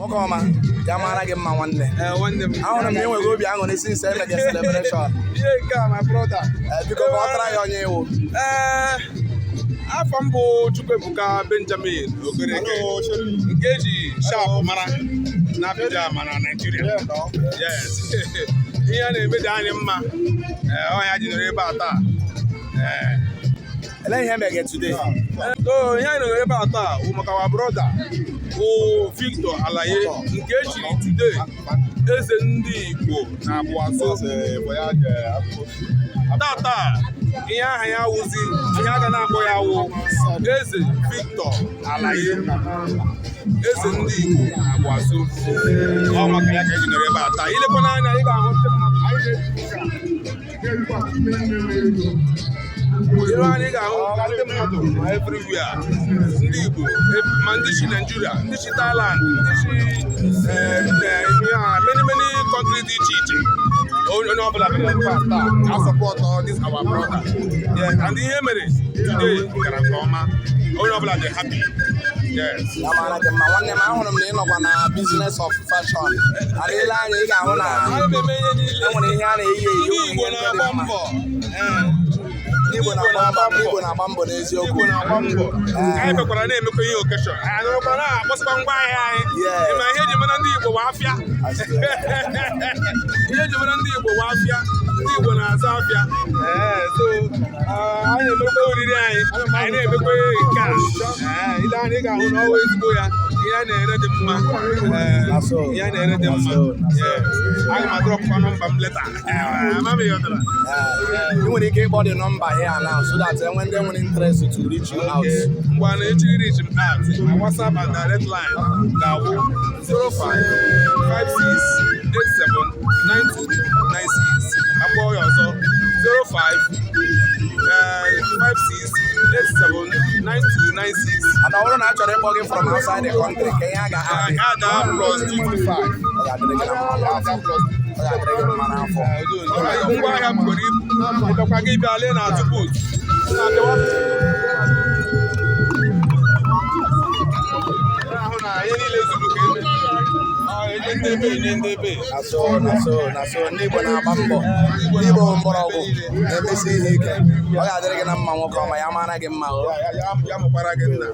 nwoke ọma ya mara gị mma nwanne ahụrụ m na enweghị obi aṅụrị since emege celebration biko ka ọ tara ya onye iwu afọ m bụ Ebuka Benjamin Okereke nke eji sharp mara na Abidjan ma na Nigeria. Yes. Ihe a na-eme dị anyị mma ọhịa ji nọrọ ebe a taa. Ele ihe mege today? So ihe anyị nọrọ ebe a taa bụ maka wa brother bụ Victor Alaye nke echiri today eze ndị Igbo na Abụaso. Tata ihe aha ya wụzi ihe a ga na-akpọ ya wụ eze Victor Alaye eze ndị Igbo na Abụaso. Ọ maka ya ka eji nọrọ ebe a taa. Ilekwa n'anya ị ga-ahụ ndị mmadụ anyị ga-ahụ ndị mmadụ everywhere, ndị Igbo ma ndị si Nigeria, ndị si Thailand, ndị si many countries dị iche iche. Onye ọbụla bịara taa I support all this our brother. Yes, and ihe mere today gara nke ọma. Onye ọbụla dị happy. Yes. Ya mara gị mma nwanne m, ahụrụ m na ị nọkwa na business of fashion. Adịla anya ị ga-ahụ na enwere ihe a na-eyi eyi. Ndị Igbo na-agba mbọ. Igbo na-agba mbọ n'eziokwu. Anyị mekwara na-emekwa ihe okeshọn. Anyị nọrọkwa na-akpọsịkwa ngwa ahịa anyị. Ma ihe eji mara ndị Igbo bụ afịa. Ihe eji mara ndị Igbo bụ afịa. Ndị Igbo na-azụ afịa. So anyị na-emekwa oriri anyị. Anyị na-emekwa nke a. Ile anyị ga-ahụ na ọwa ezigbo ya. Ihe a na-ere dị mma. Ihe a na-ere dị mma. Aga m adọrọpụkwa nọmba m leta. Amaghị ya ọdara. Ị nwere ike ịkpọ the number here now so that when they want interest to reach you out. Mgbe na echi reach m out, my WhatsApp and direct line ga-awụ 0556879296. Akpọ ya ọzọ 0556879296. And ọ bụrụ na a chọrọ ịkpọ gị from outside the country, ka ihe a ga-ada +225. Ngwa ahịa m buru ibu ịbịakwa gị bịa lee na tupu ahụ na ihe niile zuru ka enye ndebe na so ndị Igbo na-agba mbọ, ndị Igbo mgbọrọgwụ na-emesi ihe ike. Ọ ga-adịrị gị na mma nwoke ọma, ya mara gị mma. Ya mụkwara gị nna.